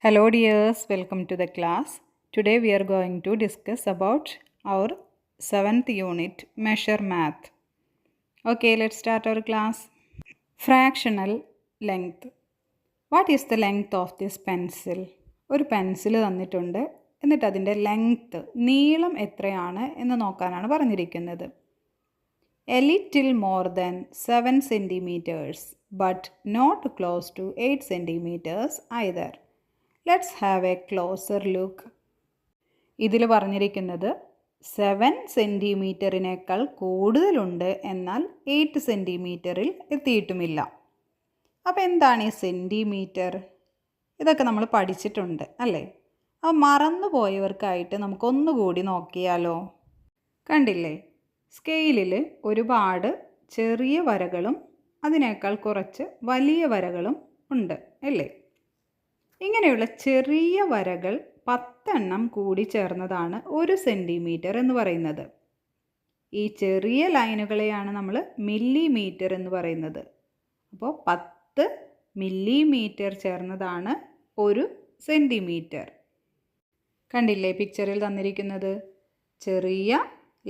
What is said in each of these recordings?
Hello dears, welcome to the class. Today we are going to discuss about our 7th unit, Measure Math. Okay, let's start our class. Fractional length. What is the length of this pencil? ഒരു pencil തന്നിട്ടുണ്ട്, എന്നിട്ട് അതിൻ്റെ length, നീളം എത്രയാണ് എന്ന് നോക്കാനാണ് പറഞ്ഞിരിക്കുന്നത്. A little more than 7 centimeters, but not close to 8 centimeters either. Let's have a closer look. ഇതിൽ പറഞ്ഞിരിക്കുന്നത് 7 സെൻറ്റിമീറ്ററിനേക്കാൾ കൂടുതലുണ്ട്, എന്നാൽ 8 സെൻറ്റിമീറ്ററിൽ എത്തിയിട്ടുമില്ല. അപ്പോൾ എന്താണ് ഈ സെൻറ്റിമീറ്റർ? ഇതൊക്കെ നമ്മൾ പഠിച്ചിട്ടുണ്ട് അല്ലേ? അപ്പോൾ മറന്നു പോയവർക്കായിട്ട് നമുക്കൊന്നുകൂടി നോക്കിയാലോ? കണ്ടില്ലേ, സ്കെയിലിൽ ഒരുപാട് ചെറിയ വരകളും അതിനേക്കാൾ കുറച്ച് വലിയ വരകളും ഉണ്ട് അല്ലേ? ഇങ്ങനെയുള്ള ചെറിയ വരകൾ 10 എണ്ണം കൂടി ചേർന്നതാണ് 1 സെൻറ്റിമീറ്റർ എന്ന് പറയുന്നത്. ഈ ചെറിയ ലൈനുകളെയാണ് നമ്മൾ മില്ലിമീറ്റർ എന്ന് പറയുന്നത്. അപ്പോൾ 10 മില്ലിമീറ്റർ ചേർന്നതാണ് 1 സെൻറ്റിമീറ്റർ. കണ്ടില്ലേ പിക്ചറിൽ തന്നിരിക്കുന്നത്? ചെറിയ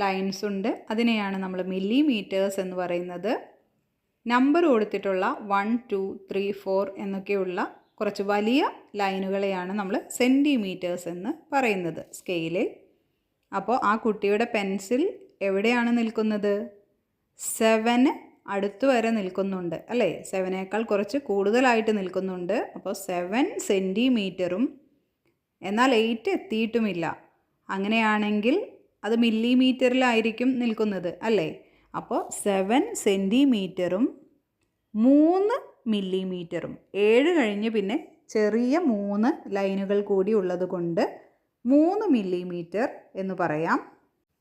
ലൈൻസ് ഉണ്ട്, അതിനെയാണ് നമ്മൾ മില്ലിമീറ്റേഴ്സ് എന്ന് പറയുന്നത്. നമ്പർ കൊടുത്തിട്ടുള്ള 1, 2, 3, 4 എന്നൊക്കെയുള്ള കുറച്ച് വലിയ ലൈനുകളെയാണ് നമ്മൾ സെൻറ്റിമീറ്റേഴ്സ് എന്ന് പറയുന്നത് സ്കെയിലിൽ. അപ്പോൾ ആ കുട്ടിയുടെ പെൻസിൽ എവിടെയാണ് നിൽക്കുന്നത്? 7 അടുത്ത് വരെ നിൽക്കുന്നുണ്ട് അല്ലേ? 7നേക്കാൾ കുറച്ച് കൂടുതലായിട്ട് നിൽക്കുന്നുണ്ട്. അപ്പോൾ 7 സെൻറ്റിമീറ്ററും എന്നാൽ 8 എത്തിയിട്ടുമില്ല. അങ്ങനെയാണെങ്കിൽ അത് മില്ലിമീറ്ററിലായിരിക്കും നിൽക്കുന്നത് അല്ലേ? അപ്പോൾ 7 സെൻറ്റിമീറ്ററും 3 മില്ലിമീറ്ററും, 7 കഴിഞ്ഞ് പിന്നെ ചെറിയ 3 ലൈനുകൾ കൂടി ഉള്ളത് കൊണ്ട് 3 മില്ലിമീറ്റർ എന്ന് പറയാം.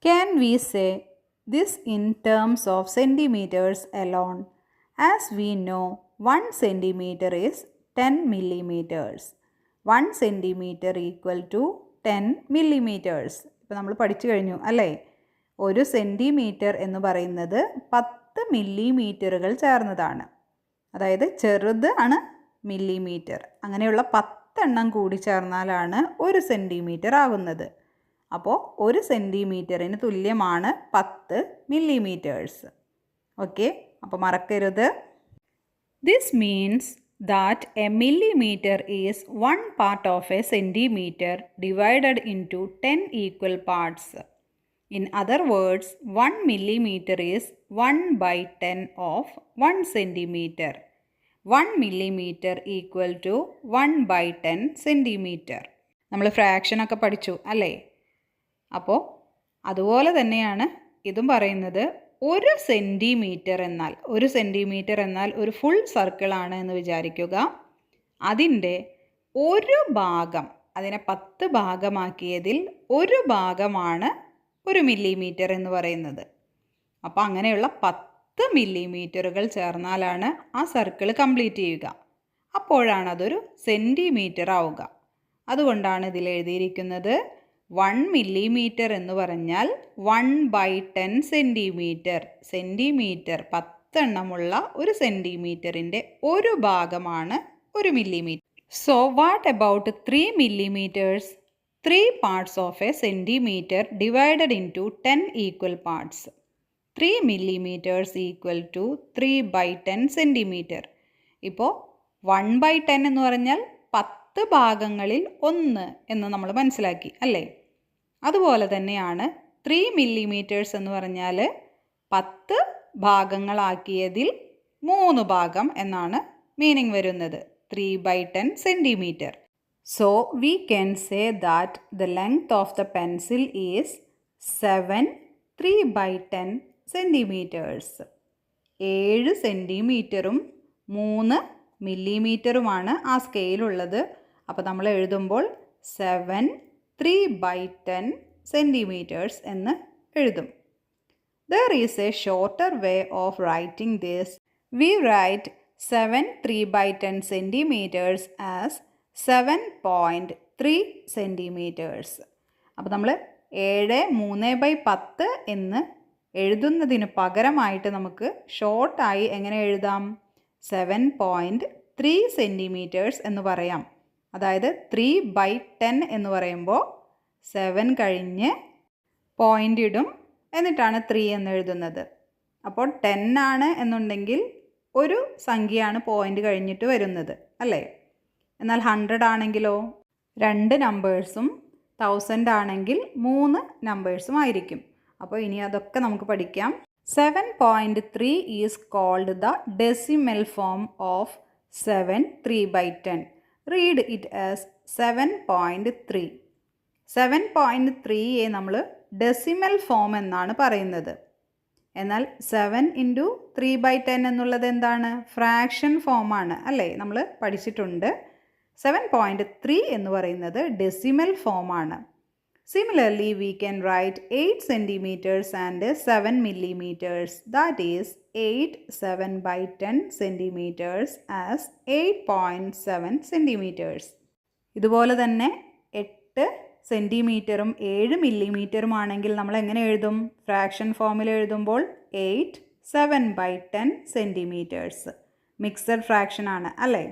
Can we say this in terms of centimeters alone? As we know, 1 centimeter is 10 millimeters. 1 centimeter equal to 10 millimeters. ഇപ്പോൾ നമ്മൾ പഠിച്ചു കഴിഞ്ഞു അല്ലേ? 1 സെൻറ്റിമീറ്റർ എന്ന് പറയുന്നത് 10 മില്ലിമീറ്ററുകൾ ചേർന്നതാണ്. അതായത് ചെറുത് ആണ് മില്ലിമീറ്റർ. അങ്ങനെയുള്ള 10 എണ്ണം കൂടി ചേർന്നാലാണ് 1 സെൻറ്റിമീറ്റർ ആകുന്നത്. അപ്പോൾ 1 സെൻറ്റിമീറ്ററിന് തുല്യമാണ് 10 മില്ലിമീറ്റേഴ്സ്. ഓക്കെ, അപ്പോൾ മറക്കരുത്. This means that a millimeter is 1 part of a centimeter divided into 10 equal parts. In other words, 1 millimeter is 1 by 10 of 1 centimeter. 1 millimeter equal to 1 by 10 centimeter. നമ്മൾ ഫ്രാക്ഷനൊക്കെ പഠിച്ചു അല്ലേ? അപ്പോൾ അതുപോലെ തന്നെയാണ് ഇതും പറയുന്നത്. 1 സെൻറ്റിമീറ്റർ എന്നാൽ ഒരു ഫുൾ സർക്കിളാണ് എന്ന് വിചാരിക്കുക. അതിൻ്റെ ഒരു ഭാഗം, അതിനെ 10 ഭാഗമാക്കിയതിൽ ഒരു ഭാഗമാണ് 1 മില്ലിമീറ്റർ എന്ന് പറയുന്നത്. അപ്പോൾ അങ്ങനെയുള്ള 10 മില്ലിമീറ്ററുകൾ ചേർന്നാലാണ് ആ സർക്കിൾ കംപ്ലീറ്റ് ചെയ്യുക. അപ്പോഴാണ് അതൊരു സെൻറ്റിമീറ്റർ ആവുക. അതുകൊണ്ടാണ് ഇതിൽ എഴുതിയിരിക്കുന്നത് 1 മില്ലിമീറ്റർ എന്ന് പറഞ്ഞാൽ 1 by 10 സെൻറ്റിമീറ്റർ. സെൻറ്റിമീറ്റർ 10 എണ്ണമുള്ള ഒരു സെൻറ്റിമീറ്ററിൻ്റെ ഒരു ഭാഗമാണ് 1 millimetre. So what about 3 millimeters? 3 parts of a centimeter divided into 10 equal parts. 3 millimeters equal to 3 by 10 centimeter. ഇപ്പോൾ 1 by 10 എന്ന് പറഞ്ഞാൽ 10 ഭാഗങ്ങളിൽ 1 എന്ന് നമ്മൾ മനസ്സിലാക്കി അല്ലേ? അതുപോലെ തന്നെയാണ് 3 മില്ലിമീറ്റേഴ്സ് എന്ന് പറഞ്ഞാൽ 10 ഭാഗങ്ങളാക്കിയതിൽ 3 ഭാഗം എന്നാണ് മീനിങ് വരുന്നത്. 3 by 10 centimetre. So we can say that the length of the pencil is 7 3 by 10 centimeters. 7 സെൻറ്റിമീറ്ററും 3 മില്ലിമീറ്ററുമാണ് ആ സ്കെയിലുള്ളത്. അപ്പോൾ നമ്മൾ എഴുതുമ്പോൾ 7 3 by 10 centimeters എന്ന് എഴുതും. There is a shorter way of writing this. We write 7 3 by 10 centimeters as 7.3 centimeters. അപ്പോൾ നമ്മൾ 7 3/10 എന്ന് എഴുതുന്നതിന് പകരമായിട്ട് നമുക്ക് ഷോർട്ടായി എങ്ങനെ എഴുതാം? 7.3 സെൻറ്റിമീറ്റേഴ്സ് എന്ന് പറയാം. അതായത് 3/10 എന്ന് പറയുമ്പോൾ 7 കഴിഞ്ഞ് പോയിൻ്റ് ഇടും, എന്നിട്ടാണ് 3 എന്ന് എഴുതുന്നത്. അപ്പോൾ 10 ആണ് എന്നുണ്ടെങ്കിൽ ഒരു സംഖ്യയാണ് പോയിൻ്റ് കഴിഞ്ഞിട്ട് വരുന്നത്, അല്ലേ? എന്നാൽ 100 ആണെങ്കിലോ 2 നമ്പേഴ്സും, 1000 ആണെങ്കിൽ 3 നമ്പേഴ്സും ആയിരിക്കും. അപ്പോൾ ഇനി അതൊക്കെ നമുക്ക് പഠിക്കാം. 7.3 is called the decimal form of 7 3/10. Read it as 7.3. 7.3യെ നമ്മൾ ഡെസിമൽ ഫോം എന്നാണ് പറയുന്നത്. എന്നാൽ 7 × 3/10 എന്നുള്ളത് എന്താണ്? ഫ്രാക്ഷൻ ഫോമാണ്, അല്ലേ? നമ്മൾ പഠിച്ചിട്ടുണ്ട്. 7.3 എന്ന് പറയുന്നത് ഡെസിമൽ ഫോമാണ്. Similarly, we can write 8 centimeters and 7 millimeters. That is 8 7/10 centimeters as 8.7 centimeters. ഇതുപോലെ തന്നെ 8 സെൻറ്റിമീറ്ററും 7 മില്ലിമീറ്ററും ആണെങ്കിൽ നമ്മൾ എങ്ങനെ എഴുതും? ഫ്രാക്ഷൻ ഫോമിൽ എഴുതുമ്പോൾ 8 7/10 സെൻറ്റിമീറ്റേഴ്സ്. മിക്സഡ് ഫ്രാക്ഷൻ ആണ്, അല്ലേ?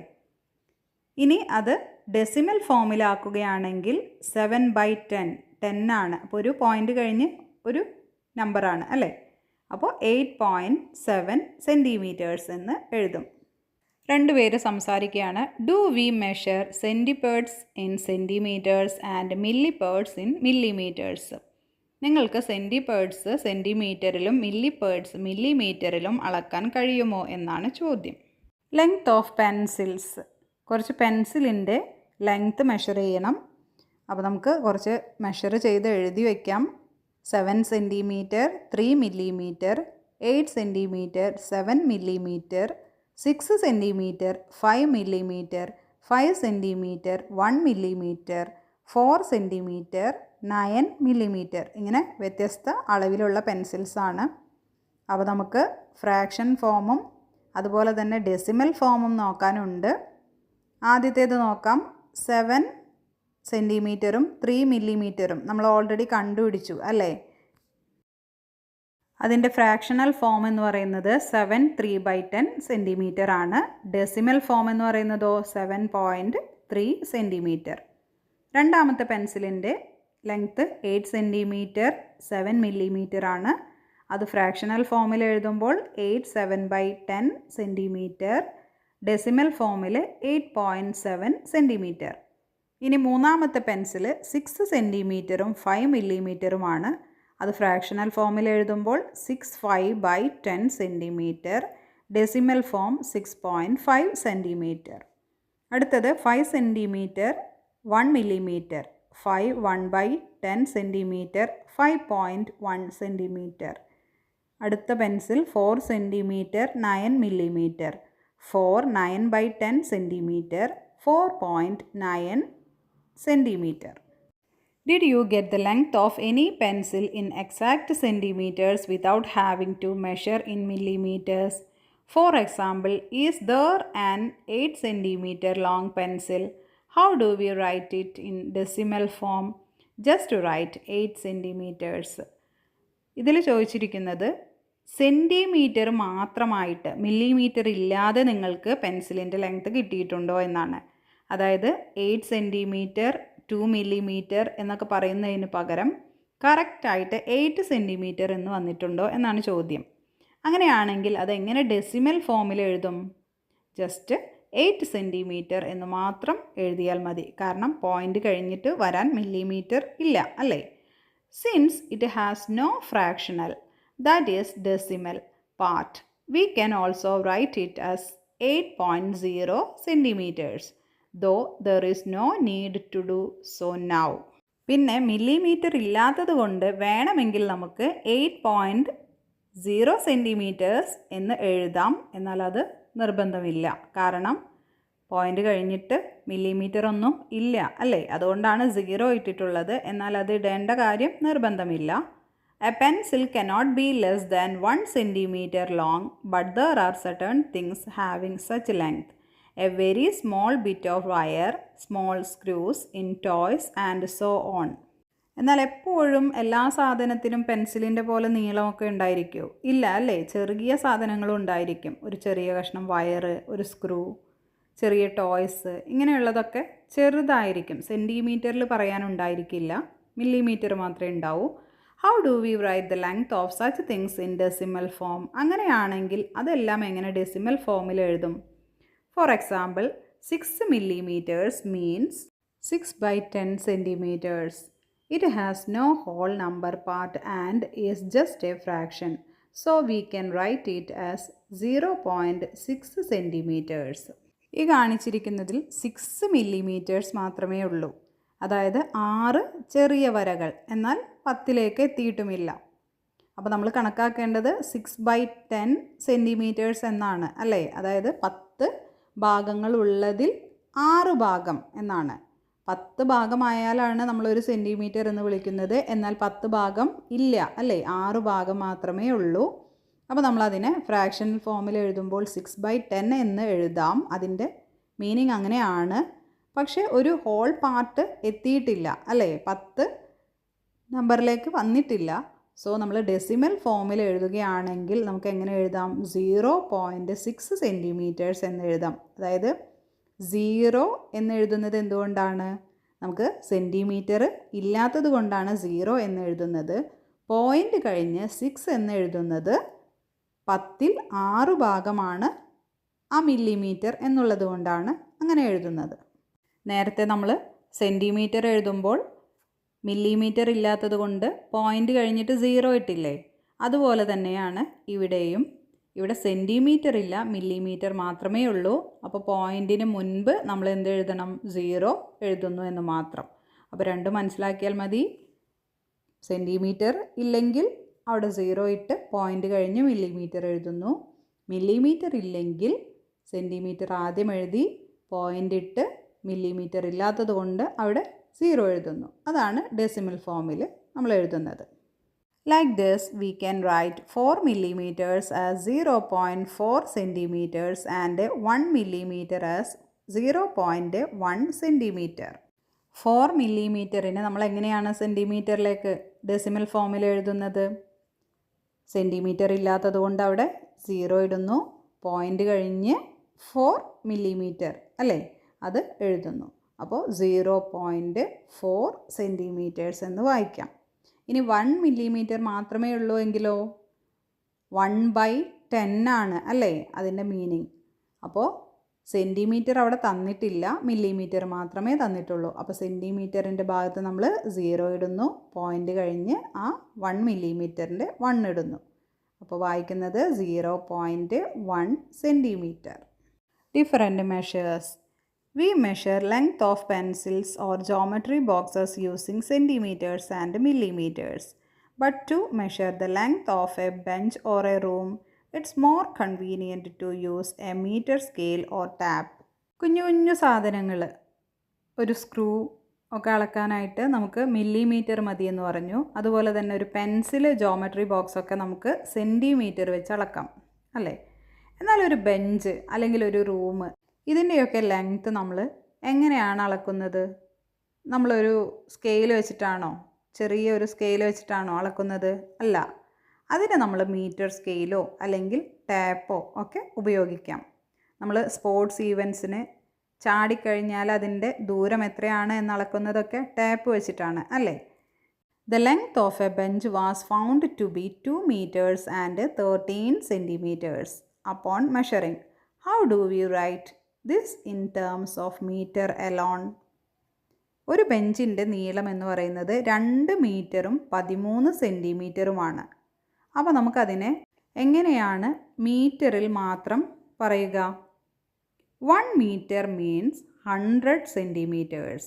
ഇനി അത് ഡെസിമൽ ഫോമിലാക്കുകയാണെങ്കിൽ 7/10 10 ആണ്. അപ്പോൾ ഒരു പോയിൻ്റ് കഴിഞ്ഞ് ഒരു നമ്പറാണ്, അല്ലേ? അപ്പോൾ 8.7 സെൻറ്റിമീറ്റേഴ്സ് എന്ന് എഴുതും. രണ്ടുപേര് സംസാരിക്കുകയാണ്. Do we measure centiparts in centimeters and milliparts in millimeters? നിങ്ങൾക്ക് സെൻറ്റിപേർട്സ് സെൻറ്റിമീറ്ററിലും മില്ലിപേർട്സ് മില്ലിമീറ്ററിലും അളക്കാൻ കഴിയുമോ എന്നാണ് ചോദ്യം. Length of pencils. കുറച്ച് പെൻസിലിൻ്റെ ലെങ്ത്ത് മെഷർ ചെയ്യണം. അപ്പോൾ നമുക്ക് കുറച്ച് മെഷർ ചെയ്ത് എഴുതി വയ്ക്കാം. 7 centimetre, 3 millimetre, 8 centimetre, 7 millimetre, 6 centimetre, 5 millimetre, 5 centimeter, 1 millimetre, 4 centimeter, 9 millimetre. ഇങ്ങനെ വ്യത്യസ്ത അളവിലുള്ള പെൻസിൽസാണ്. അപ്പോൾ നമുക്ക് ഫ്രാക്ഷൻ ഫോമും അതുപോലെ തന്നെ ഡെസിമൽ ഫോമും നോക്കാനുണ്ട്. ആദ്യത്തേത് നോക്കാം. 7 സെൻറ്റിമീറ്ററും 3 മില്ലിമീറ്ററും നമ്മൾ ഓൾറെഡി കണ്ടുപിടിച്ചു, അല്ലേ? അതിൻ്റെ ഫ്രാക്ഷണൽ ഫോം എന്ന് പറയുന്നത് 7 3/10 സെൻറ്റിമീറ്റർ ആണ്. ഡെസിമൽ ഫോം എന്ന് പറയുന്നതോ 7.3 സെൻറ്റിമീറ്റർ. രണ്ടാമത്തെ പെൻസിലിൻ്റെ ലെങ്ത്ത് 8 സെൻറ്റിമീറ്റർ 7 മില്ലിമീറ്റർ ആണ്. അത് ഫ്രാക്ഷണൽ ഫോമിൽ എഴുതുമ്പോൾ 8 7/10 സെൻറ്റിമീറ്റർ. ഡെസിമൽ ഫോമിൽ 8.7 സെൻറ്റിമീറ്റർ. ഇനി മൂന്നാമത്തെ പെൻസിൽ 6 സെൻറ്റിമീറ്ററും 5 മില്ലിമീറ്ററുമാണ്. അത് ഫ്രാക്ഷണൽ ഫോമിൽ എഴുതുമ്പോൾ 6/5/10 സെൻറ്റിമീറ്റർ. Decimal form 6.5 centimeter. അടുത്തത് 5 സെൻറ്റിമീറ്റർ 1 മില്ലിമീറ്റർ. 5 1/10 centimeter 5.1 centimeter. അടുത്ത pencil 4 centimeter 9 millimeter. 4 9/10 centimeter 4.9 centimeter. Did you get the length of any pencil in exact centimeters without having to measure in millimeters? For example, is there an 8 centimeter long pencil? How do we write it in decimal form? Just to write 8 centimeters. ഇതിൽ ചോദിച്ചിരിക്കുന്നത് centimetre മാത്രമായിട്ട് millimetre ഇല്ലാതെ നിങ്ങൾക്ക് പെൻസിലിൻ്റെ length കിട്ടിയിട്ടുണ്ടോ എന്നാണ്. അതായത് 8 centimetre 2 millimetre എന്നൊക്കെ പറയുന്നതിന് പകരം കറക്റ്റായിട്ട് 8 സെൻറ്റിമീറ്റർ എന്ന് വന്നിട്ടുണ്ടോ എന്നാണ് ചോദ്യം. അങ്ങനെയാണെങ്കിൽ അതെങ്ങനെ ഡെസിമൽ ഫോമിൽ എഴുതും? ജസ്റ്റ് 8 സെൻറ്റിമീറ്റർ എന്ന് മാത്രം എഴുതിയാൽ മതി. കാരണം പോയിൻ്റ് കഴിഞ്ഞിട്ട് വരാൻ മില്ലിമീറ്റർ ഇല്ല, അല്ലേ? Since it has no fractional, that is decimal part, we can also write it as 8.0 centimetres. though there is no need to do so now. പിന്നെ മില്ലിമീറ്റർ ഇല്ലാത്തത് കൊണ്ട് വേണമെങ്കിൽ നമുക്ക് 8.0 സെൻറ്റിമീറ്റേഴ്സ് എന്ന് എഴുതാം. എന്നാൽ അത് നിർബന്ധമില്ല. കാരണം പോയിൻ്റ് കഴിഞ്ഞിട്ട് മില്ലിമീറ്റർ ഒന്നും ഇല്ല, അല്ലേ? അതുകൊണ്ടാണ് 0 ഇട്ടിട്ടുള്ളത്. എന്നാൽ അത് ഇടേണ്ട കാര്യം നിർബന്ധമില്ല. A pencil cannot be less than 1 centimeter long, but there are certain things having such length. A very small bit of wire, small screws in toys and so on. എന്നാൽ എപ്പോഴും എല്ലാ സാധനത്തിനും പെൻസിലിൻ്റെ പോലെ നീളമൊക്കെ ഉണ്ടായിരിക്കുമോ? ഇല്ല, അല്ലേ? ചെറിയ സാധനങ്ങളും ഉണ്ടായിരിക്കും. ഒരു ചെറിയ കഷ്ണം വയറ്, ഒരു സ്ക്രൂ, ചെറിയ ടോയ്സ്, ഇങ്ങനെയുള്ളതൊക്കെ ചെറുതായിരിക്കും. സെൻറ്റിമീറ്ററിൽ പറയാനുണ്ടായിരിക്കില്ല, മില്ലിമീറ്റർ മാത്രമേ ഉണ്ടാവൂ. How do we write the length of such things in decimal form? അങ്ങനെയാണെങ്കിൽ അതെല്ലാം എങ്ങനെ ഡെസിമൽ ഫോമിൽ എഴുതും? For example, 6 millimeters means 6/10 centimeters. It has no whole number part and is just a fraction. So we can write it as 0.6 centimeters. ഈ കാണിച്ചിരിക്കുന്നതിൽ 6 millimeters മാത്രമേ ഉള്ളൂ. അതായത് 6 ചെറിയ വരകൾ, എന്നാൽ 10ലേക്ക് എത്തിയിട്ടുമില്ല. അപ്പോൾ നമ്മൾ കണക്കാക്കേണ്ടത് 6/10 centimeters എന്നാണ് അല്ലേ? അതായത് 10 ഭാഗങ്ങളുള്ളതിൽ 6 ഭാഗം എന്നാണ്. 10 ഭാഗമായാലാണ് നമ്മളൊരു സെൻറ്റിമീറ്റർ എന്ന് വിളിക്കുന്നത്. എന്നാൽ 10 ഭാഗം ഇല്ല അല്ലേ? 6 ഭാഗം മാത്രമേ ഉള്ളൂ. അപ്പോൾ നമ്മളതിനെ ഫ്രാക്ഷണൽ ഫോമിൽ എഴുതുമ്പോൾ 6/10 എന്ന് എഴുതാം. അതിൻ്റെ മീനിങ് അങ്ങനെയാണ്. പക്ഷേ ഒരു ഹോൾ പാർട്ട് എത്തിയിട്ടില്ല അല്ലേ? 10 നമ്പറിലേക്ക് വന്നിട്ടില്ല. സോ നമ്മൾ ഡെസിമൽ ഫോമിൽ എഴുതുകയാണെങ്കിൽ നമുക്ക് എങ്ങനെ എഴുതാം? 0.6 സെൻറ്റിമീറ്റേഴ്സ് എന്ന് എഴുതാം. അതായത് 0 എന്ന് എഴുതുന്നത് എന്തുകൊണ്ടാണ്? നമുക്ക് സെൻറ്റിമീറ്റർ ഇല്ലാത്തത് കൊണ്ടാണ് 0 എന്ന് എഴുതുന്നത്. പോയിൻ്റ് കഴിഞ്ഞ് 6 എന്ന് എഴുതുന്നത് 10ൽ 6 ഭാഗമാണ് ആ മില്ലിമീറ്റർ എന്നുള്ളത് കൊണ്ടാണ് അങ്ങനെ എഴുതുന്നത്. നേരത്തെ നമ്മൾ സെൻറ്റിമീറ്റർ എഴുതുമ്പോൾ മില്ലിമീറ്റർ ഇല്ലാത്തത് കൊണ്ട് പോയിൻ്റ് കഴിഞ്ഞിട്ട് 0 ഇട്ടില്ലേ? അതുപോലെ തന്നെയാണ് ഇവിടെയും. ഇവിടെ സെൻറ്റിമീറ്റർ ഇല്ല, മില്ലിമീറ്റർ മാത്രമേ ഉള്ളൂ. അപ്പോൾ പോയിൻറ്റിന് മുൻപ് നമ്മൾ എന്ത് എഴുതണം? 0 എഴുതുന്നു എന്ന് മാത്രം. അപ്പോൾ രണ്ടും മനസ്സിലാക്കിയാൽ മതി. സെൻറ്റിമീറ്റർ ഇല്ലെങ്കിൽ അവിടെ 0 ഇട്ട് പോയിൻ്റ് കഴിഞ്ഞ് മില്ലിമീറ്റർ എഴുതുന്നു. മില്ലിമീറ്റർ ഇല്ലെങ്കിൽ സെൻറ്റിമീറ്റർ ആദ്യം എഴുതി പോയിൻ്റ് ഇട്ട് മില്ലിമീറ്റർ ഇല്ലാത്തത് കൊണ്ട് അവിടെ 0 എഴുതുന്നു. അതാണ് ഡെസിമൽ ഫോമിൽ നമ്മൾ എഴുതുന്നത്. Like this, we can write 4 millimeters as 0.4 centimeters and 1 millimeter as 0.1 centimeter. 4 millimeterനെ നമ്മൾ എങ്ങനെയാണ് സെൻറ്റിമീറ്ററിലേക്ക് ഡെസിമൽ ഫോമിൽ എഴുതുന്നത്? സെൻറ്റിമീറ്റർ ഇല്ലാത്തത് കൊണ്ട് അവിടെ 0 ഇടുന്നു. പോയിൻ്റ് കഴിഞ്ഞ് 4 millimeter അല്ലേ? അത് എഴുതുന്നു. അപ്പോൾ 0.4 സെൻറ്റിമീറ്റേഴ്സ് എന്ന് വായിക്കാം. ഇനി 1 millimeter മാത്രമേ ഉള്ളൂ എങ്കിലോ 1/10 ആണ് അല്ലേ അതിൻ്റെ മീനിങ്. അപ്പോൾ സെൻറ്റിമീറ്റർ അവിടെ തന്നിട്ടില്ല, മില്ലിമീറ്റർ മാത്രമേ തന്നിട്ടുള്ളൂ. അപ്പോൾ സെൻറ്റിമീറ്ററിൻ്റെ ഭാഗത്ത് നമ്മൾ 0 ഇടുന്നു. പോയിൻ്റ് കഴിഞ്ഞ് ആ 1 millimeterൻ്റെ 1 ഇടുന്നു. അപ്പോൾ വായിക്കുന്നത് 0.1 centimeter. Different measures. We measure length of pencils or geometry boxes using centimeters and millimeters. But to measure the length of a bench or a room, it's more convenient to use a meter scale or tap. കുഞ്ഞു കുഞ്ഞു സാധനങ്ങൾ, ഒരു screw ഒക്കെ അളക്കാനായിട്ട് നമുക്ക് millimetre മതി എന്ന് പറഞ്ഞു. അതുപോലെ തന്നെ ഒരു പെൻസിൽ, ജോമെട്രി ബോക്സൊക്കെ നമുക്ക് സെൻറ്റിമീറ്റർ വെച്ച് അളക്കാം അല്ലേ? എന്നാൽ ഒരു ബെഞ്ച് അല്ലെങ്കിൽ ഒരു റൂം, ഇതിൻ്റെയൊക്കെ ലെങ്ത്ത് നമ്മൾ എങ്ങനെയാണ് അളക്കുന്നത്? നമ്മളൊരു സ്കെയിൽ വെച്ചിട്ടാണോ, ചെറിയൊരു സ്കെയിൽ വെച്ചിട്ടാണോ അളക്കുന്നത്? അല്ല. അതിന് നമ്മൾ മീറ്റർ സ്കെയിലോ അല്ലെങ്കിൽ ടാപ്പോ ഒക്കെ ഉപയോഗിക്കാം. നമ്മൾ സ്പോർട്സ് ഈവൻറ്റ്സിന് ചാടിക്കഴിഞ്ഞാൽ അതിൻ്റെ ദൂരം എത്രയാണ് എന്ന് അളക്കുന്നതൊക്കെ ടാപ്പ് വെച്ചിട്ടാണ് അല്ലേ? The length of a bench was found to be 2 meters and 13 centimeters upon measuring. How do we write this in terms of meter alone? ഒരു ബെഞ്ചിൻ്റെ നീളം എന്ന് പറയുന്നത് 2 മീറ്ററും 13 സെൻറ്റിമീറ്ററുമാണ്. അപ്പോൾ നമുക്കതിനെ എങ്ങനെയാണ് മീറ്ററിൽ മാത്രം പറയുക? 1 meter means 100 centimeters.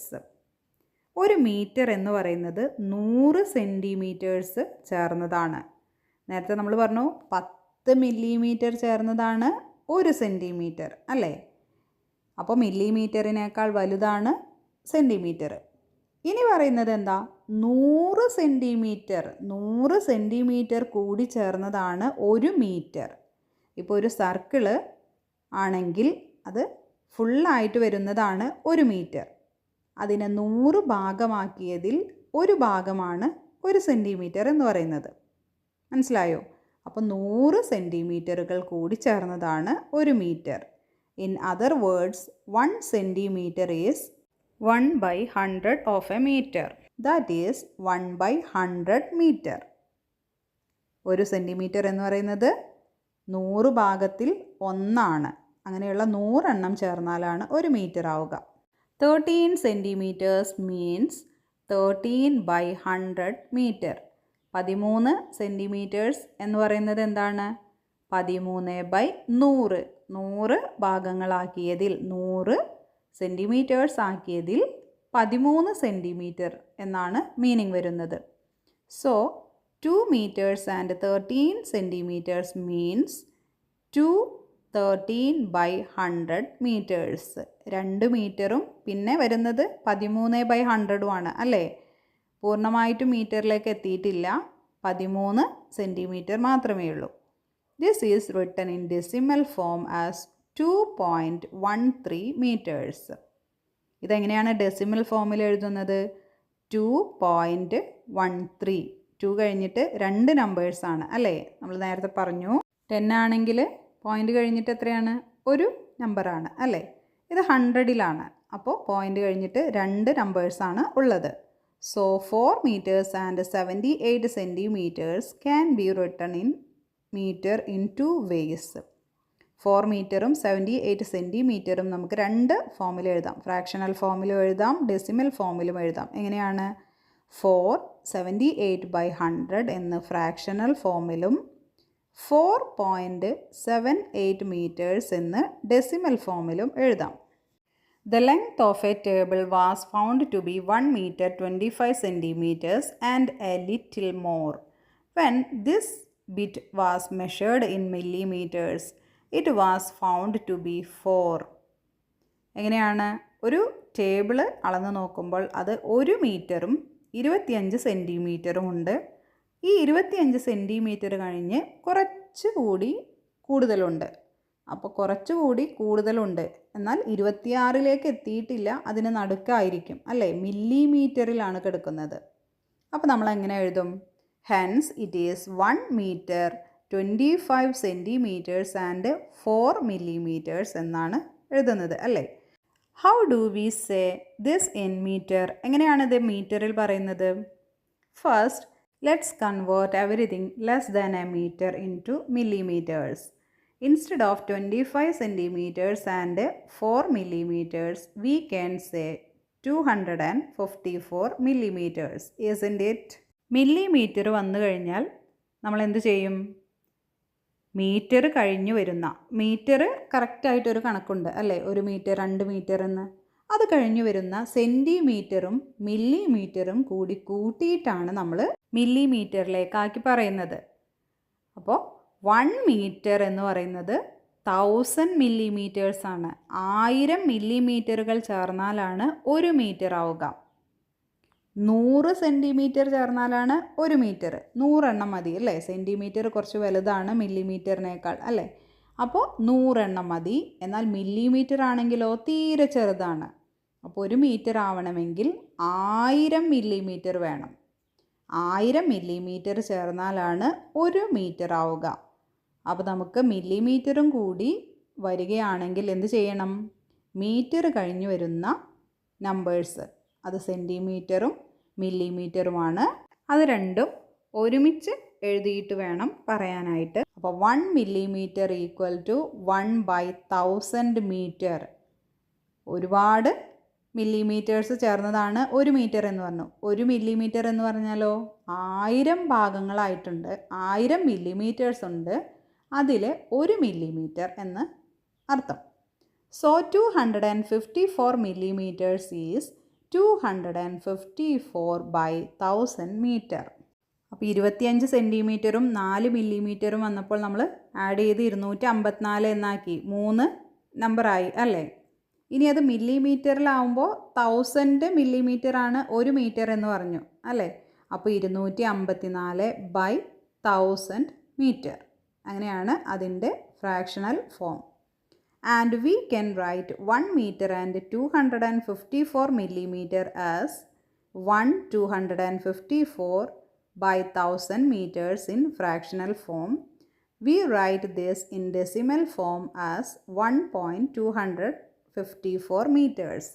ഒരു മീറ്റർ എന്ന് പറയുന്നത് 100 സെൻറ്റിമീറ്റേഴ്സ് ചേർന്നതാണ്. നേരത്തെ നമ്മൾ പറഞ്ഞു 10 മില്ലിമീറ്റർ ചേർന്നതാണ് 1 സെൻറ്റിമീറ്റർ അല്ലേ? അപ്പോൾ മില്ലിമീറ്ററിനേക്കാൾ വലുതാണ് സെൻറ്റിമീറ്റർ. ഇനി പറയുന്നത് എന്താ? 100 സെൻറ്റിമീറ്റർ. 100 സെൻറ്റിമീറ്റർ കൂടി ചേർന്നതാണ് 1 മീറ്റർ. ഇപ്പോൾ ഒരു സർക്കിള് ആണെങ്കിൽ അത് ഫുള്ളായിട്ട് വരുന്നതാണ് 1 മീറ്റർ. അതിനെ 100 ഭാഗമാക്കിയതിൽ ഒരു ഭാഗമാണ് 1 സെൻറ്റിമീറ്റർ എന്ന് പറയുന്നത്. മനസ്സിലായോ? അപ്പോൾ 100 സെൻറ്റിമീറ്ററുകൾ കൂടി ചേർന്നതാണ് 1 metre. In other words 1 centimetre is 1/100 of a meter. That is 1/100 meter. ഒരു സെൻറ്റിമീറ്റർ എന്ന് പറയുന്നത് 100 ഭാഗത്തിൽ 1 അങ്ങനെയുള്ള 100 എണ്ണം ചേർന്നാലാണ് ഒരു മീറ്റർ ആവുക. 13 centimeters means 13/100 meter. 13 സെൻറ്റിമീറ്റേഴ്സ് എന്ന് പറയുന്നത് എന്താണ്? 13/100. 100 ഭാഗങ്ങളാക്കിയതിൽ 100 സെൻറ്റിമീറ്റേഴ്സ് ആക്കിയതിൽ 13 സെൻറ്റിമീറ്റർ എന്നാണ് മീനിങ് വരുന്നത്. So 2 meters and 13 centimeters means 213/100 meters. 2 മീറ്ററും പിന്നെ വരുന്നത് 13/100 ആണ് അല്ലേ? പൂർണ്ണമായിട്ടും മീറ്ററിലേക്ക് എത്തിയിട്ടില്ല. 13 സെൻറ്റിമീറ്റർ മാത്രമേ ഉള്ളൂ. This is written in decimal form as 2.13 meters. ഇതെങ്ങനെയാണ് ഡെസിമൽ ഫോമിൽ എഴുതുന്നത്? 2.13. 2 കഴിഞ്ഞിട്ട് 2 നമ്പേഴ്സാണ് അല്ലേ? നമ്മൾ നേരത്തെ പറഞ്ഞു 10 ആണെങ്കിൽ പോയിൻ്റ് കഴിഞ്ഞിട്ട് എത്രയാണ്? ഒരു നമ്പറാണ് അല്ലേ? ഇത് 100ലാണ്. അപ്പോൾ പോയിൻ്റ് കഴിഞ്ഞിട്ട് 2 നമ്പേഴ്സാണ് ഉള്ളത്. So 4 meters and 78 centimeters can be written in meter in 2 ways. 4 മീറ്ററും 78 സെൻറ്റിമീറ്ററും നമുക്ക് 2 ഫോമിൽ എഴുതാം. ഫ്രാക്ഷണൽ ഫോമിലും എഴുതാം, ഡെസിമൽ ഫോമിലും എഴുതാം. എങ്ങനെയാണ്? 478/100 എന്ന് ഫ്രാക്ഷണൽ ഫോമിലും 4.78 meters എന്ന് ഡെസിമൽ ഫോമിലും എഴുതാം. The length of a table was found to be 1 meter 25 centimeters and a little more. When this bit was measured in millimeters, it was found to be 4. എങ്ങനെയാണ്? ഒരു table അളന്ന് നോക്കുമ്പോൾ അത് 1 മീറ്ററും 25 സെൻറ്റിമീറ്ററും ഉണ്ട്. ഈ 25 സെൻറ്റിമീറ്റർ കഴിഞ്ഞ് കുറച്ചുകൂടി കൂടുതലുണ്ട്. അപ്പോൾ കുറച്ചുകൂടി കൂടുതലുണ്ട്, എന്നാൽ 26ലേക്ക് എത്തിയിട്ടില്ല, അതിന് നടുക്കായിരിക്കും അല്ലേ? മില്ലിമീറ്ററിലാണ് കിടക്കുന്നത്. അപ്പോൾ നമ്മൾ എങ്ങനെ എഴുതും? Hence it is 1 meter 25 centimeters and 4 millimeters എന്നാണ് എഴുതുന്നത് അല്ലേ? How do we say this in meter? എങ്ങനെയാണിത് മീറ്ററിൽ പറയുന്നത്? First let's convert everything less than a meter into millimeters. Instead of 25 centimeters and 4 millimeters, we can say 254 millimeters, isn't it? Millimetre വന്നു കഴിഞ്ഞാൽ നമ്മൾ എന്ത് ചെയ്യും? മീറ്റർ കഴിഞ്ഞു വരുന്ന, മീറ്റർ കറക്റ്റായിട്ടൊരു കണക്കുണ്ട് അല്ലേ? 1 മീറ്റർ 2 മീറ്റർ എന്ന്. അത് കഴിഞ്ഞു വരുന്ന സെൻറ്റിമീറ്ററും മില്ലിമീറ്ററും കൂടി കൂട്ടിയിട്ടാണ് നമ്മൾ മില്ലിമീറ്ററിലേക്കാക്കി പറയുന്നത്. അപ്പോൾ 1 മീറ്റർ എന്ന് പറയുന്നത് 1000 മില്ലിമീറ്റേഴ്സാണ്. 1000 മില്ലിമീറ്ററുകൾ ചേർന്നാലാണ് 1 മീറ്റർ ആവുക. 100 സെൻറ്റിമീറ്റർ ചേർന്നാലാണ് 1 മീറ്റർ. 100 എണ്ണം മതി അല്ലേ? സെൻറ്റിമീറ്റർ കുറച്ച് വലുതാണ് മില്ലിമീറ്ററിനേക്കാൾ അല്ലേ? അപ്പോൾ 100 എണ്ണം മതി. എന്നാൽ മില്ലിമീറ്റർ ആണെങ്കിലോ തീരെ ചെറുതാണ്. അപ്പോൾ 1 മീറ്റർ ആവണമെങ്കിൽ 1000 മില്ലിമീറ്റർ വേണം. 1000 മില്ലിമീറ്റർ ചേർന്നാലാണ് 1 മീറ്റർ ആവുക. അപ്പോൾ നമുക്ക് മില്ലിമീറ്ററും കൂടി വരികയാണെങ്കിൽ എന്ത് ചെയ്യണം? മീറ്റർ കഴിഞ്ഞ് വരുന്ന നമ്പേഴ്സ്, അത് സെൻറ്റിമീറ്ററും മില്ലിമീറ്ററുമാണ്. അത് രണ്ടും ഒരുമിച്ച് എഴുതിയിട്ട് വേണം പറയാനായിട്ട്. അപ്പോൾ 1 millimeter ഈക്വൽ ടു 1/1000 മീറ്റർ. ഒരുപാട് മില്ലിമീറ്റേഴ്സ് ചേർന്നതാണ് 1 മീറ്റർ എന്ന് പറഞ്ഞു. 1 മില്ലിമീറ്റർ എന്ന് പറഞ്ഞാലോ 1000 ഭാഗങ്ങളായിട്ടുണ്ട്. 1000 മില്ലിമീറ്റേഴ്സ് ഉണ്ട്. അതിൽ 1 മില്ലിമീറ്റർ എന്ന് അർത്ഥം. So 254 millimeters is 254/1000 metre. അപ്പോൾ 25 സെൻറ്റിമീറ്ററും 4 മില്ലിമീറ്ററും വന്നപ്പോൾ നമ്മൾ ആഡ് ചെയ്ത് 254 എന്നാക്കി. 3 നമ്പറായി അല്ലേ? ഇനി അത് മില്ലിമീറ്ററിലാവുമ്പോൾ 1000 മില്ലിമീറ്ററാണ് 1 മീറ്റർ എന്ന് പറഞ്ഞു അല്ലേ? അപ്പോൾ 254/1000 മീറ്റർ. അങ്ങനെയാണ് അതിൻ്റെ fractional form. And we can write 1 meter and 254 millimeter as 1/254/1000 meters in fractional form. We write this in decimal form as 1.254 meters.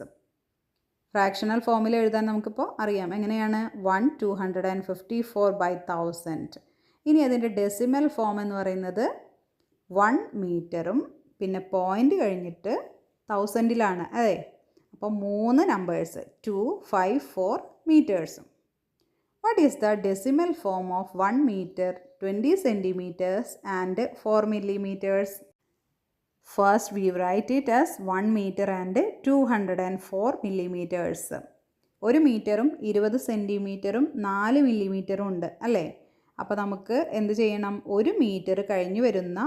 Fractional ഫോമിൽ എഴുതാൻ നമുക്കിപ്പോൾ അറിയാം. എങ്ങനെയാണ്? 1 254/1000. ഇനി അതിൻ്റെ ഡെസിമൽ ഫോം എന്ന് പറയുന്നത് 1 മീറ്ററും പിന്നെ പോയിൻ്റ് കഴിഞ്ഞിട്ട് 1000-ലാണ്. അതെ, അപ്പോൾ 3 numbers 2, 5, 4 മീറ്റേഴ്സും. What is the decimal form of 1 meter, 20 centimeters and 4 millimeters? First we write it as 1 meter and 204 millimeters. 1 മീറ്ററും 20 സെൻറ്റിമീറ്ററും 4 മില്ലിമീറ്ററും ഉണ്ട് അല്ലേ? അപ്പോൾ നമുക്ക് എന്ത് ചെയ്യണം? 1 മീറ്റർ കഴിഞ്ഞ് വരുന്ന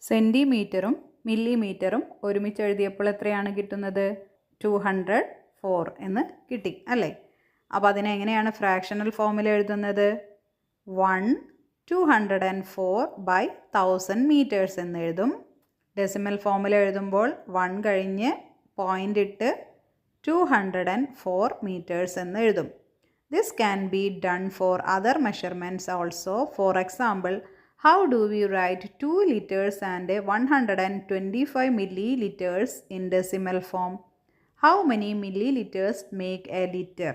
സെൻറ്റിമീറ്ററും മില്ലിമീറ്ററും ഒരുമിച്ച് എഴുതിയപ്പോൾ എത്രയാണ് കിട്ടുന്നത്? 204 എന്ന് കിട്ടി അല്ലേ? അപ്പോൾ അതിനെങ്ങനെയാണ് ഫ്രാക്ഷണൽ ഫോമിൽ എഴുതുന്നത്? 1 204/1000 മീറ്റേഴ്സ് എന്ന് എഴുതും. ഡെസിമൽ ഫോമിൽ എഴുതുമ്പോൾ 1 കഴിഞ്ഞ് പോയിൻ്റ് ഇട്ട് 204 മീറ്റേഴ്സ് എന്ന് എഴുതും. This can be done for other measurements also. For example, how do we write 2 liters and 125 milliliters in decimal form? How many milliliters make a liter?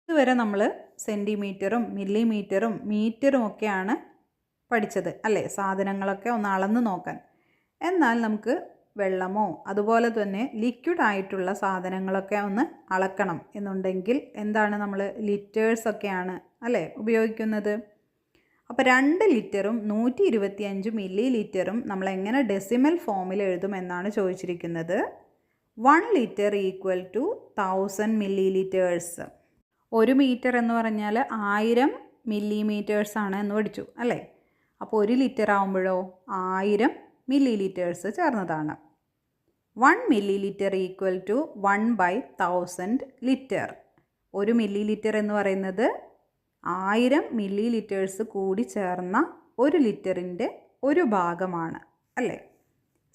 ഇതുവരെ നമ്മൾ സെൻറ്റിമീറ്ററും മില്ലിമീറ്ററും മീറ്ററും ഒക്കെയാണ് പഠിച്ചത് അല്ലേ? സാധനങ്ങളൊക്കെ ഒന്ന് അളന്ന് നോക്കാൻ. എന്നാൽ നമുക്ക് വെള്ളമോ അതുപോലെ തന്നെ ലിക്വിഡ് ആയിട്ടുള്ള സാധനങ്ങളൊക്കെ ഒന്ന് അളക്കണം എന്നുണ്ടെങ്കിൽ എന്താണ് നമ്മൾ ലിറ്റേഴ്സൊക്കെയാണ് അല്ലേ ഉപയോഗിക്കുന്നത്. അപ്പോൾ 2 ലിറ്ററും 125 മില്ലി ലിറ്ററും നമ്മൾ എങ്ങനെ ഡെസിമൽ ഫോമിൽ എഴുതുമെന്നാണ് ചോദിച്ചിരിക്കുന്നത്. 1 litre equal to 1000 millilitres. 1 metre എന്ന് പറഞ്ഞാൽ 1000 മില്ലിമീറ്റേഴ്സ് ആണ് എന്ന് പഠിച്ചു അല്ലേ? അപ്പോൾ 1 ലിറ്റർ ആകുമ്പോഴോ 1000 മില്ലി ലിറ്റേഴ്സ് ചേർന്നതാണ്. 1 millilitre equal to 1/1000 litre. 1 millilitre എന്ന് പറയുന്നത് 1000 മില്ലി ലിറ്റേഴ്സ് കൂടി ചേർന്ന 1 ലിറ്ററിൻ്റെ ഒരു ഭാഗമാണ് അല്ലേ?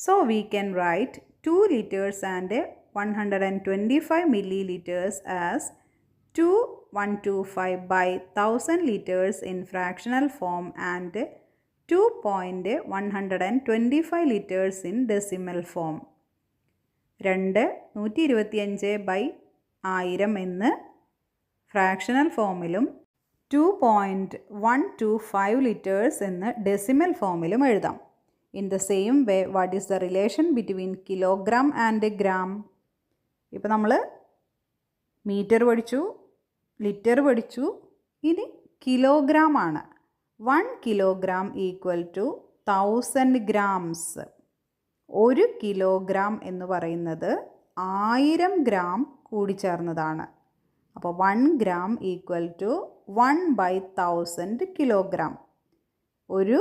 So we can write 2 liters and 125 milliliters as 2,125/1000 liters in fractional form and 2.125 liters in decimal form. 125/1000 എന്ന് ഫ്രാക്ഷണൽ ഫോമിലും 2.125 liters എന്ന് ഡെസിമൽ ഫോമിലും എഴുതാം. In the same way, what is the relation between kilogram and gram? ഇപ്പോൾ നമ്മൾ metre പഠിച്ചു, litre പഠിച്ചു, ഇനി kilogram ആണ്. 1 kilogram equal to 1000 grams. 1 kilogram എന്ന് പറയുന്നത് 1000 ഗ്രാം കൂടിച്ചേർന്നതാണ്. അപ്പോൾ 1 gram equal to 1/1000 kilogram. 1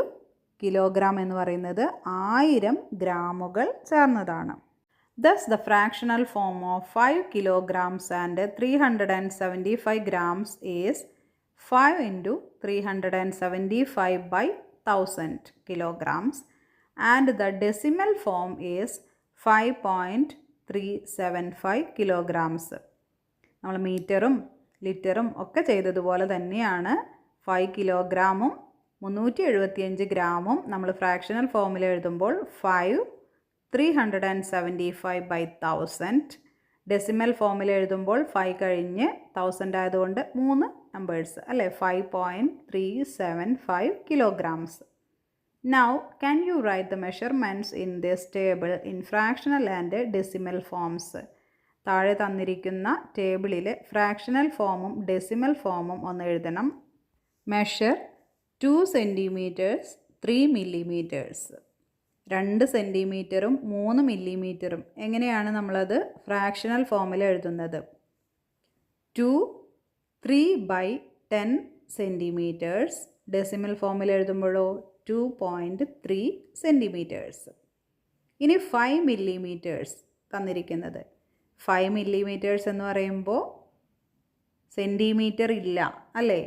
kilogram എന്ന് പറയുന്നത് 1000 ഗ്രാമുകൾ ചേർന്നതാണ്. Thus the fractional form of 5 kilograms and 375 grams is 5 into 375/1000 kilograms and the decimal form is 5.375 kilograms. നമ്മൾ മീറ്ററും ലിറ്ററും ഒക്കെ ചെയ്തതുപോലെ തന്നെയാണ് 5 കിലോഗ്രാമും 375 ഗ്രാമും നമ്മൾ ഫ്രാക്ഷണൽ ഫോമിൽ എഴുതുമ്പോൾ 5 375/1000. ഡെസിമൽ ഫോമിൽ എഴുതുമ്പോൾ 5 കഴിഞ്ഞ് 1000 ആയതുകൊണ്ട് 3 നമ്പേഴ്സ് അല്ലേ? 5.375 kilograms. Now can you write the measurements in this table in fractional and decimal forms? താഴെ തന്നിരിക്കുന്ന ടേബിളിൽ ഫ്രാക്ഷണൽ ഫോമും ഡെസിമൽ ഫോമും ഒന്ന് എഴുതണം. Measure 2 centimetres 3 millimetres. 2 സെൻറ്റിമീറ്ററും 3 മില്ലിമീറ്ററും എങ്ങനെയാണ് നമ്മളത് ഫ്രാക്ഷണൽ ഫോമിൽ എഴുതുന്നത്? 2 3/10 സെൻറ്റിമീറ്റേഴ്സ്. ഡെസിമൽ ഫോമിൽ എഴുതുമ്പോഴോ 2.3 സെൻറ്റിമീറ്റേഴ്സ്. ഇനി 5 മില്ലിമീറ്റേഴ്സ് തന്നിരിക്കുന്നത്. 5 മില്ലിമീറ്റേഴ്സ് എന്ന് പറയുമ്പോൾ സെൻറ്റിമീറ്റർ ഇല്ല അല്ലേ?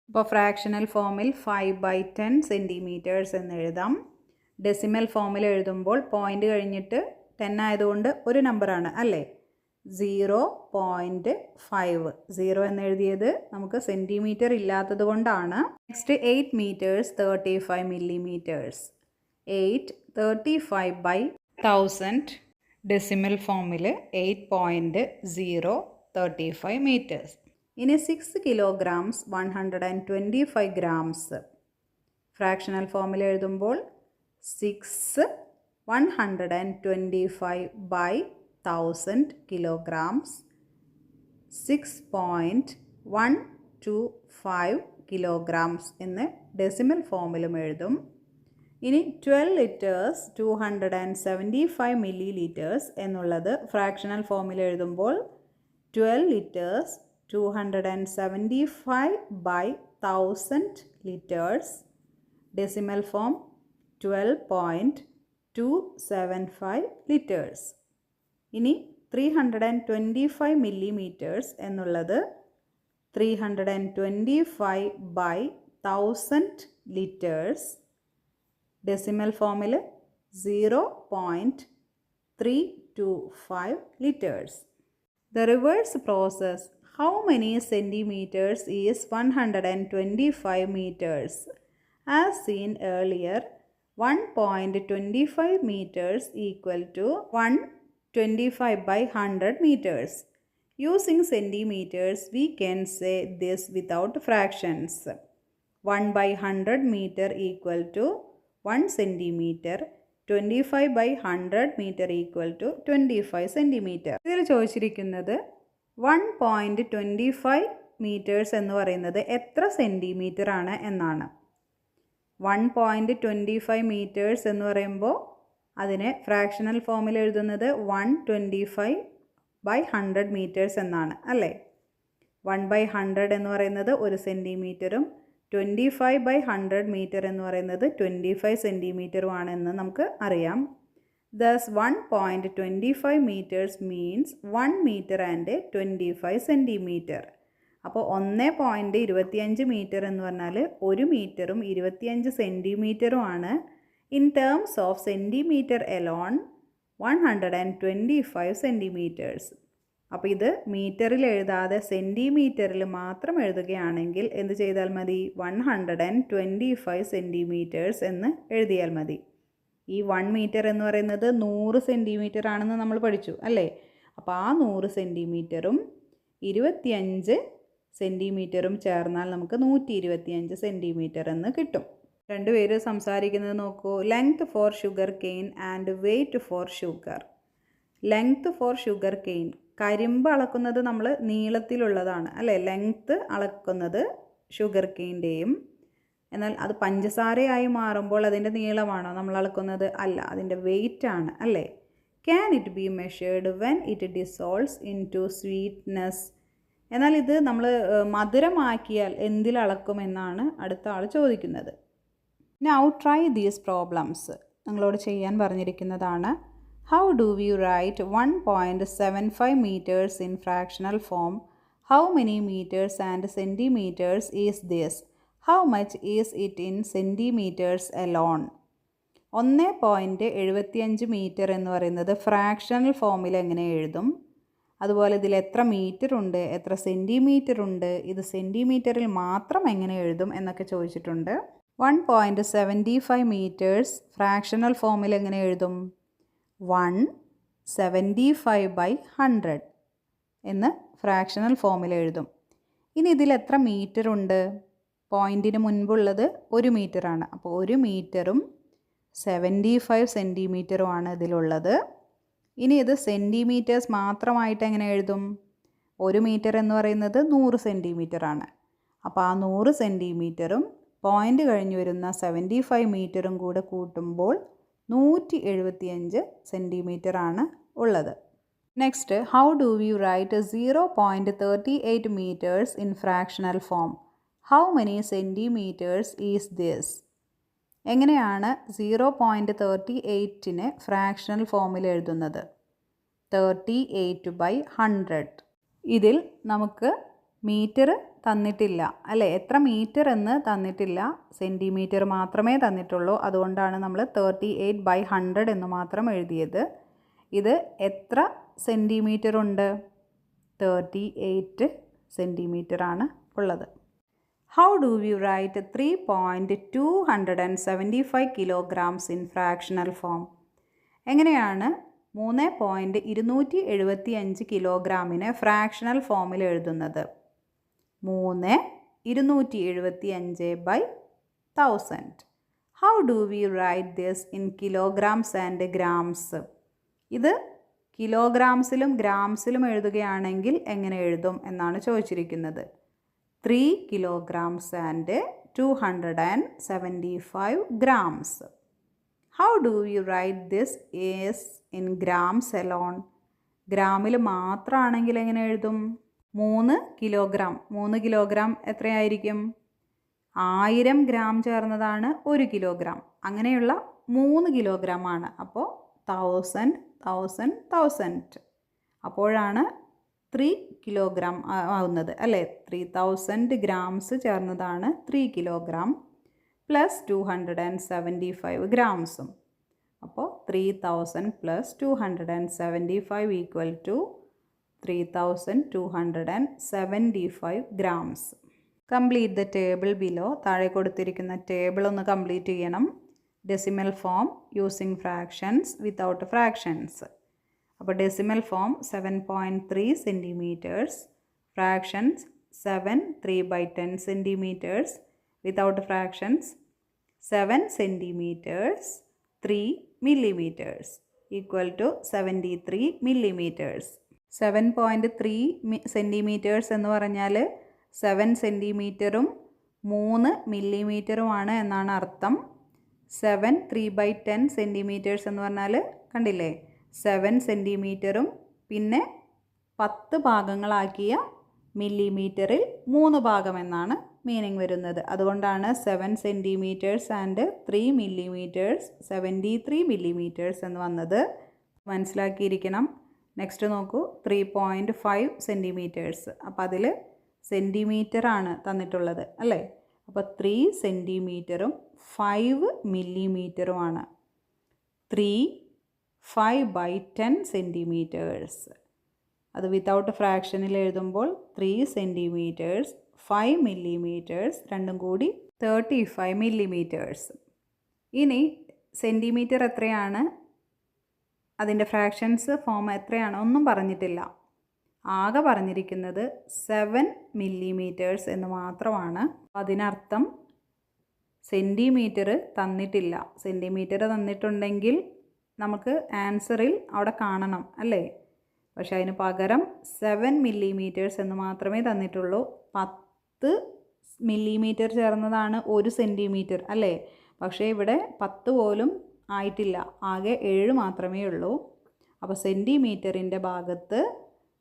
അപ്പോൾ ഫ്രാക്ഷണൽ ഫോമിൽ 5/10 സെൻറ്റിമീറ്റേഴ്സ് എന്ന് എഴുതാം. ഡെസിമൽ ഫോമിൽ എഴുതുമ്പോൾ പോയിൻ്റ് കഴിഞ്ഞിട്ട് 10 ആയതുകൊണ്ട് ഒരു നമ്പറാണ് അല്ലേ? 0.5. 0 എന്ന് എഴുതിയത് നമുക്ക് സെൻറ്റിമീറ്റർ ഇല്ലാത്തത് കൊണ്ടാണ്. Next 8 metres 35 millimetres. 8 35/1000. ഡെസിമൽ ഫോമിൽ 8.0 35 meters. ഇനി 6 kilograms 125 grams. ഫ്രാക്ഷണൽ ഫോമിൽ എഴുതുമ്പോൾ 6 125 by 1000 kilograms 6.125 kilograms എന്ന് ഡെസിമൽ ഫോമിലും എഴുതും. ഇനി 12 liters 275 milliliters എന്നുള്ളത് ഫ്രാക്ഷണൽ ഫോമിൽ എഴുതുമ്പോൾ 12 liters 275 by 1000 liters decimal form 12.275 liters. ഇനി 325 millimeters എന്നുള്ളത് 325 by 1000 liters ഡെസിമൽ ഫോമിൽ 0.325 liters. The reverse process, how many centimeters is 125 meters? As seen earlier, 1.25 meters equal to 125 by 100 meters. Using centimeters, we can say this without fractions. 1 by 100 meter equal to 1 centimeter. 25 by 100 meter equal to 25 centimeter. ഇതിൽ ചോദിച്ചിരിക്കുന്നത് 1.25 meters എന്ന് പറയുന്നത് എത്ര centimetre ആണ് എന്നാണ്. 1.25 meters എന്ന് പറയുമ്പോൾ അതിനെ ഫ്രാക്ഷണൽ ഫോമിൽ എഴുതുന്നത് 125 by 100 meters എന്നാണ് അല്ലേ. 1 by 100 എന്ന് പറയുന്നത് 1 സെൻറ്റിമീറ്ററും 25 by 100 meter എന്ന് പറയുന്നത് 25 സെൻറ്റിമീറ്ററുമാണെന്ന് നമുക്ക് അറിയാം. Thus 1.25 meters means 1 meter and 25 centimeter. അപ്പോൾ 1.25 മീറ്റർ എന്ന് പറഞ്ഞാൽ 1 മീറ്ററും 25 സെൻറ്റിമീറ്ററുമാണ്. In terms of centimeter alone 125 centimeters. അപ്പോൾ ഇത് മീറ്ററിൽ എഴുതാതെ സെൻറ്റിമീറ്ററിൽ മാത്രം എഴുതുകയാണെങ്കിൽ എന്ത് ചെയ്താൽ മതി? 125 സെൻറ്റിമീറ്റേഴ്സ് എന്ന് എഴുതിയാൽ മതി. ഈ 1 മീറ്റർ എന്ന് പറയുന്നത് 100 സെൻറ്റിമീറ്റർ ആണെന്ന് നമ്മൾ പഠിച്ചു അല്ലേ. അപ്പോൾ ആ 100 സെൻറ്റിമീറ്ററും 25 സെൻറ്റിമീറ്ററും ചേർന്നാൽ നമുക്ക് 125 സെൻറ്റിമീറ്റർ എന്ന് കിട്ടും. രണ്ടുപേര് സംസാരിക്കുന്നത് നോക്കൂ. Length for sugar cane and weight for sugar. Length for sugar cane, കരിമ്പ് അളക്കുന്നത് നമ്മൾ നീളത്തിലുള്ളതാണ് അല്ലേ. ലെങ്ത്ത് അളക്കുന്നത് ഷുഗർ കെയിൻ്റെയും. എന്നാൽ അത് പഞ്ചസാരയായി മാറുമ്പോൾ അതിൻ്റെ നീളമാണോ നമ്മൾ അളക്കുന്നത്? അല്ല, അതിൻ്റെ വെയ്റ്റ് ആണ് അല്ലേ. Can it be measured when it dissolves into sweetness. എന്നാൽ ഇത് നമ്മൾ മധുരമാക്കിയാൽ എന്തിൽ അളക്കുമെന്നാണ് അടുത്ത ആൾ ചോദിക്കുന്നത്. Now try these problems. നിങ്ങളോട് ചെയ്യാൻ പറഞ്ഞിരിക്കുന്നതാണ്. How do we write 1.75 meters in fractional form? How many meters and centimeters is this? How much is it in centimeters alone? 1.75 metre എന്ന് പറയുന്നത് ഫ്രാക്ഷണൽ ഫോമിൽ എങ്ങനെ എഴുതും? അതുപോലെ ഇതിൽ എത്ര മീറ്റർ ഉണ്ട്, എത്ര സെൻറ്റിമീറ്റർ ഉണ്ട്, ഇത് സെൻറ്റിമീറ്ററിൽ മാത്രം എങ്ങനെ എഴുതും എന്നൊക്കെ ചോദിച്ചിട്ടുണ്ട്. 1.75 മീറ്റേഴ്സ് ഫ്രാക്ഷണൽ ഫോമിൽ എങ്ങനെ എഴുതും? 175 by 100 എന്ന് ഫ്രാക്ഷണൽ ഫോമിൽ എഴുതും. ഇനി ഇതിൽ എത്ര മീറ്റർ ഉണ്ട്? പോയിൻറ്റിന് മുൻപുള്ളത് 1 മീറ്ററാണ്. അപ്പോൾ 1 മീറ്ററും 75 സെൻറ്റിമീറ്ററുമാണ് ഇതിലുള്ളത്. ഇനി ഇത് സെൻറ്റിമീറ്റേഴ്സ് മാത്രമായിട്ട് എങ്ങനെ എഴുതും? 1 മീറ്റർ എന്ന് പറയുന്നത് 100 സെൻറ്റിമീറ്ററാണ്. അപ്പോൾ ആ 100 സെൻറ്റിമീറ്ററും പോയിൻ്റ് കഴിഞ്ഞ് വരുന്ന 75 മീറ്ററും കൂടെ കൂട്ടുമ്പോൾ 175 സെൻറ്റിമീറ്റർ ആണ് ഉള്ളത്. Next, how do we write 0.38 metres in fractional form? How many centimetres is this? എങ്ങനെയാണ് 0.38നെ ഫ്രാക്ഷണൽ ഫോമിൽ എഴുതുന്നത്? 38 by 100. ഇതിൽ നമുക്ക് മീറ്റർ തന്നിട്ടില്ല അല്ലേ. എത്ര മീറ്റർ എന്ന് തന്നിട്ടില്ല, സെൻറ്റിമീറ്റർ മാത്രമേ തന്നിട്ടുള്ളൂ. അതുകൊണ്ടാണ് നമ്മൾ 38 by 100 എന്ന് മാത്രം എഴുതിയത്. ഇത് എത്ര സെൻറ്റിമീറ്റർ ഉണ്ട്? 38 സെൻറ്റിമീറ്റർ ആണ് ഉള്ളത്. How do we write 3.275 kilograms in fractional form? എങ്ങനെയാണ് 3.275 കിലോഗ്രാമിനെ ഫ്രാക്ഷണൽ ഫോമിൽ എഴുതുന്നത്? 3.275/1000. How do we write this in kilograms and grams? ഇത് കിലോഗ്രാംസിലും ഗ്രാംസിലും എഴുതുകയാണെങ്കിൽ എങ്ങനെ എഴുതും എന്നാണ് ചോദിച്ചിരിക്കുന്നത്. 3 kilograms and 275 grams. How do we write this is in grams alone? ഗ്രാമിൽ മാത്രമാണെങ്കിൽ എങ്ങനെ എഴുതും? 3 കിലോഗ്രാം. 3 കിലോഗ്രാം എത്രയായിരിക്കും? 1000 ഗ്രാം ചേർന്നതാണ് 1 കിലോഗ്രാം. അങ്ങനെയുള്ള 3 കിലോഗ്രാം ആണ്. അപ്പോൾ 1000 അപ്പോഴാണ് 3 കിലോഗ്രാം ആവുന്നത് അല്ലേ? 3000 ഗ്രാംസ് ചേർന്നതാണ് 3 കിലോഗ്രാം പ്ലസ് 275 ഗ്രാംസും. അപ്പോൾ 3000 plus 275 equal to 3275 grams. Complete the table below. താഴെ കൊടുത്തിരിക്കുന്ന ടേബിൾ ഒന്ന് കംപ്ലീറ്റ് ചെയ്യണം. Decimal form using fractions without fractions. അപ്പോൾ decimal form 7.3 centimeters, fractions 7 3/10 centimeters, without fractions 7 centimeters 3 millimeters equal to 73 millimeters. 7.3 centimeters എന്ന് പറഞ്ഞാൽ 7 സെൻറ്റിമീറ്ററും 3 മില്ലിമീറ്ററുമാണ് എന്നാണ് അർത്ഥം. 7 3/10 സെൻറ്റിമീറ്റേഴ്സ് എന്ന് പറഞ്ഞാൽ കണ്ടില്ലേ, 7 സെൻറ്റിമീറ്ററും പിന്നെ 10 ഭാഗങ്ങളാക്കിയ മില്ലിമീറ്ററിൽ 3 ഭാഗം എന്നാണ് മീനിങ് വരുന്നത്. അതുകൊണ്ടാണ് 7 സെൻറ്റിമീറ്റേഴ്സ് ആൻഡ് 3 millimeters 73 millimeters എന്ന് വന്നത്. മനസ്സിലാക്കിയിരിക്കണം. നെക്സ്റ്റ് നോക്കൂ, 3.5 സെൻറ്റിമീറ്റേഴ്സ്. അപ്പോൾ അതിൽ സെൻറ്റിമീറ്ററാണ് തന്നിട്ടുള്ളത് അല്ലേ? അപ്പോൾ 3 സെൻറ്റിമീറ്ററും 5 മില്ലിമീറ്ററുമാണ്. 5/10 സെൻറ്റിമീറ്റേഴ്സ്. അത് വിത്തൗട്ട് ഫ്രാക്ഷനിൽ എഴുതുമ്പോൾ 3 സെൻറ്റിമീറ്റേഴ്സ് 5 millimeters രണ്ടും കൂടി 35 millimeters. ഇനി സെൻറ്റിമീറ്റർ എത്രയാണ്, അതിൻ്റെ ഫ്രാക്ഷൻസ് ഫോം എത്രയാണ് ഒന്നും പറഞ്ഞിട്ടില്ല. ആകെ പറഞ്ഞിരിക്കുന്നത് 7 millimeters എന്ന് മാത്രമാണ്. അതിനർത്ഥം സെൻറ്റിമീറ്റർ തന്നിട്ടില്ല. സെൻറ്റിമീറ്റർ തന്നിട്ടുണ്ടെങ്കിൽ നമുക്ക് ആൻസറിൽ അവിടെ കാണണം അല്ലേ? പക്ഷെ അതിന് പകരം 7 millimeters എന്ന് മാത്രമേ തന്നിട്ടുള്ളൂ. 10 മില്ലിമീറ്റർ ചേർന്നതാണ് 1 സെൻറ്റിമീറ്റർ അല്ലേ? പക്ഷേ ഇവിടെ 10 പോലും ആയിട്ടില്ല, ആകെ 7 മാത്രമേ ഉള്ളൂ. അപ്പോൾ സെൻറ്റിമീറ്ററിൻ്റെ ഭാഗത്ത്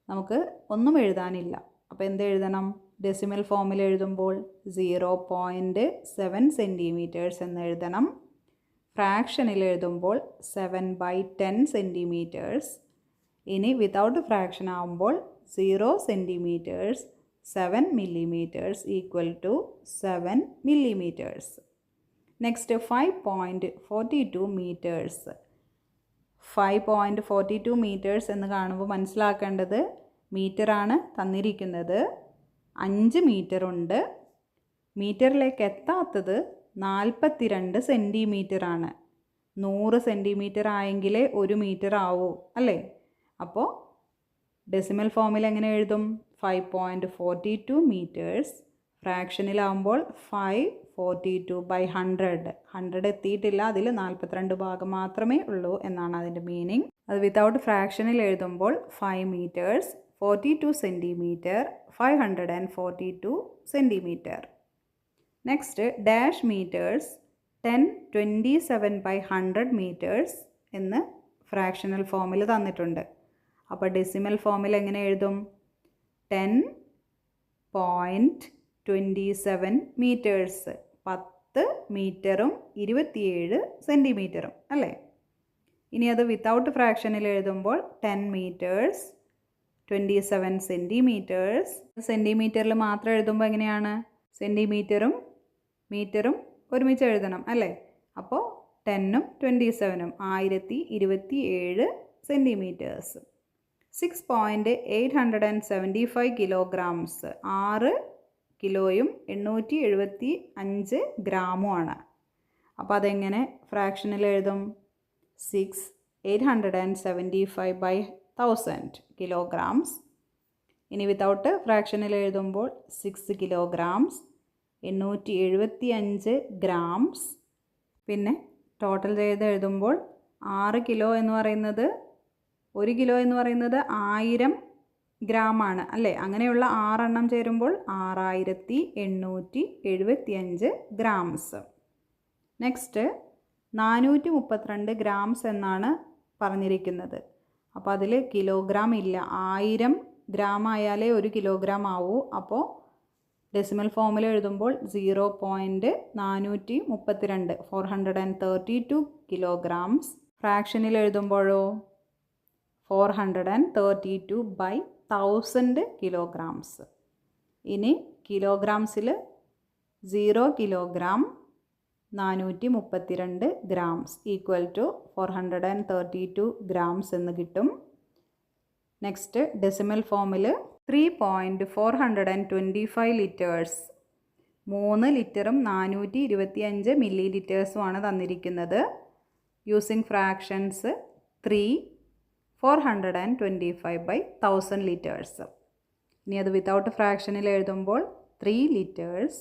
നമുക്ക് ഒന്നും എഴുതാനില്ല. അപ്പോൾ എന്ത് എഴുതണം? ഡെസിമൽ ഫോമിൽ എഴുതുമ്പോൾ 0.7 സെൻറ്റിമീറ്റേഴ്സ് എന്ന് എഴുതണം. ഫ്രാക്ഷനിൽ എഴുതുമ്പോൾ 7/10 സെൻറ്റിമീറ്റേഴ്സ്. ഇനി വിത്തൗട്ട് ഫ്രാക്ഷൻ ആകുമ്പോൾ 0 centimetres 7 millimeters equal to 7 millimeters. Next 5.42 metres. 5.42 metres എന്ന് കാണുമ്പോൾ മനസ്സിലാക്കേണ്ടത് മീറ്ററാണ് തന്നിരിക്കുന്നത്. 5 മീറ്റർ ഉണ്ട്. മീറ്ററിലേക്ക് എത്താത്തത് 42 സെൻറ്റിമീറ്ററാണ്. 100 സെൻറ്റിമീറ്റർ ആയെങ്കിലേ 1 മീറ്റർ ആവൂ അല്ലേ? അപ്പോൾ ഡെസിമൽ ഫോമിൽ എങ്ങനെ എഴുതും? 5.42 മീറ്റേഴ്സ്. ഫ്രാക്ഷനിലാവുമ്പോൾ 542/100. 100 എത്തിയിട്ടില്ല, അതിൽ 42 ഭാഗം മാത്രമേ ഉള്ളൂ എന്നാണ് അതിൻ്റെ മീനിങ്. അത് വിത്തൗട്ട് ഫ്രാക്ഷനിൽ എഴുതുമ്പോൾ 5 meters 42 centimetre 542 centimetre. Next dash metres 1027/100 meters എന്ന് ഫ്രാക്ഷണൽ ഫോമിൽ തന്നിട്ടുണ്ട്. അപ്പോൾ ഡെസിമൽ ഫോമിൽ എങ്ങനെ എഴുതും? 10.27 മീറ്റേഴ്സ്. 10 മീറ്ററും 27 സെൻറ്റിമീറ്ററും അല്ലേ? ഇനി അത് വിത്തൗട്ട് ഫ്രാക്ഷനിൽ എഴുതുമ്പോൾ 10 meters 27 സെൻറ്റിമീറ്റേഴ്സ്. സെൻറ്റിമീറ്ററിൽ മാത്രം എഴുതുമ്പോൾ എങ്ങനെയാണ്? സെൻറ്റിമീറ്ററും മീറ്ററും ഒരുമിച്ച് എഴുതണം അല്ലേ? അപ്പോൾ 10ഉം 27ഉം 1027 സെൻറ്റിമീറ്റേഴ്സ്. 6.875 കിലോഗ്രാംസ്. 6 കിലോയും 875 ഗ്രാമുമാണ്. അപ്പോൾ അതെങ്ങനെ ഫ്രാക്ഷനിൽ എഴുതും? 6 875 by 1000 kilograms. ഇനി വിത്തൗട്ട് ഫ്രാക്ഷനിൽ എഴുതുമ്പോൾ 6 kilograms, 875 grams. പിന്നെ ടോട്ടൽ ചെയ്ത് എഴുതുമ്പോൾ 6 കിലോ എന്ന് പറയുന്നത് 1 കിലോ എന്ന് പറയുന്നത് 1000 ഗ്രാമാണ് അല്ലേ? അങ്ങനെയുള്ള 6 എണ്ണം ചേരുമ്പോൾ 6875 ഗ്രാംസ്. നെക്സ്റ്റ് 432 ഗ്രാംസ് എന്നാണ് പറഞ്ഞിരിക്കുന്നത്. അപ്പോൾ അതിൽ കിലോഗ്രാം ഇല്ല. 1000 ഗ്രാം ആയാലേ 1 കിലോഗ്രാം ആവൂ. അപ്പോൾ ഡെസിമൽ ഫോമിൽ എഴുതുമ്പോൾ 0.432 432 കിലോഗ്രാംസ്. ഫ്രാക്ഷനിൽ എഴുതുമ്പോഴോ 432 by 1000 kilograms. ഇനി കിലോഗ്രാംസിൽ 0 kilogram 432 grams equal to 432 grams എന്ന് കിട്ടും. നെക്സ്റ്റ് ഡെസിമൽ ഫോമിൽ 3.425 ലിറ്റേഴ്സ്, 3 ലിറ്ററും 425 മില്ലി ലിറ്റേഴ്സുമാണ് തന്നിരിക്കുന്നത്. Using fractions 3 425 by 1000 litres. ഇനി അത് വിത്തൗട്ട് ഫ്രാക്ഷനിൽ എഴുതുമ്പോൾ 3 ലിറ്റേഴ്സ്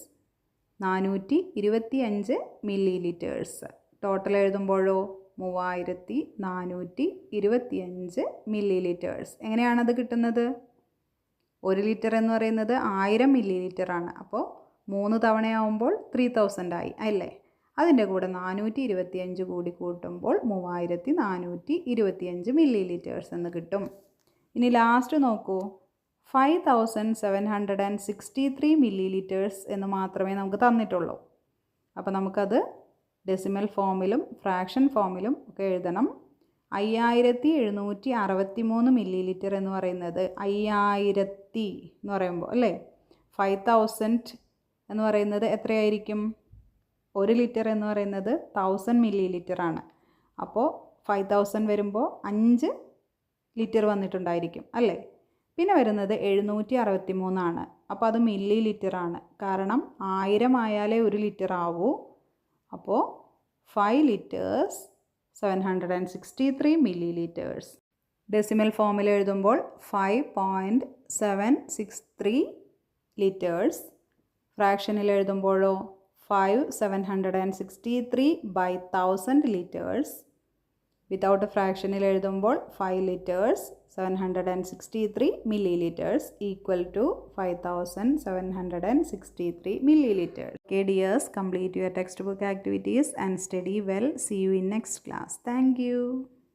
425 മില്ലി ലിറ്റേഴ്സ്. ടോട്ടൽ എഴുതുമ്പോഴോ 3425 മില്ലി ലിറ്റേഴ്സ്. എങ്ങനെയാണത് കിട്ടുന്നത്? 1 ലിറ്റർ എന്ന് പറയുന്നത് 1000 മില്ലി ലിറ്ററാണ്. അപ്പോൾ 3 തവണയാവുമ്പോൾ 3000 ആയി അല്ലേ? അതിൻ്റെ കൂടെ 425 കൂടി കൂട്ടുമ്പോൾ 3425 മില്ലി ലിറ്റേഴ്സ് എന്ന് കിട്ടും. ഇനി ലാസ്റ്റ് നോക്കൂ, 5763 മില്ലി ലിറ്റേഴ്സ് എന്ന് മാത്രമേ നമുക്ക് തന്നിട്ടുള്ളൂ. അപ്പോൾ നമുക്കത് ഡെസിമൽ ഫോമിലും ഫ്രാക്ഷൻ ഫോമിലും ഒക്കെ എഴുതണം. 5763 മില്ലി ലിറ്റർ എന്ന് പറയുന്നത് 5000 എന്ന് പറയുമ്പോൾ അല്ലേ, 5000 എന്ന് പറയുന്നത് എത്രയായിരിക്കും? 1 ലിറ്റർ എന്ന് പറയുന്നത് 1000 മില്ലി ലിറ്ററാണ്. അപ്പോൾ 5000 വരുമ്പോൾ 5 ലിറ്റർ വന്നിട്ടുണ്ടായിരിക്കും അല്ലേ? പിന്നെ വരുന്നത് 763 ആണ്. അപ്പോൾ അത് മില്ലി ലിറ്ററാണ്. കാരണം 1000 ആയാലേ 1 ലിറ്റർ ആവൂ. അപ്പോൾ 5 ലിറ്റേഴ്സ് 763 മില്ലി ലിറ്റേഴ്സ്. ഡെസിമൽ ഫോമിൽ എഴുതുമ്പോൾ 5.763 ലിറ്റേഴ്സ്. ഫ്രാക്ഷനിൽ എഴുതുമ്പോഴോ 5763 by 1000 ലിറ്റേഴ്സ്. വിത്തൗട്ട് ഫ്രാക്ഷനിൽ എഴുതുമ്പോൾ 5 litres 763 millilitres equal to 5763 millilitres. Okay dears, complete your textbook activities and study well. See you in next class. Thank you.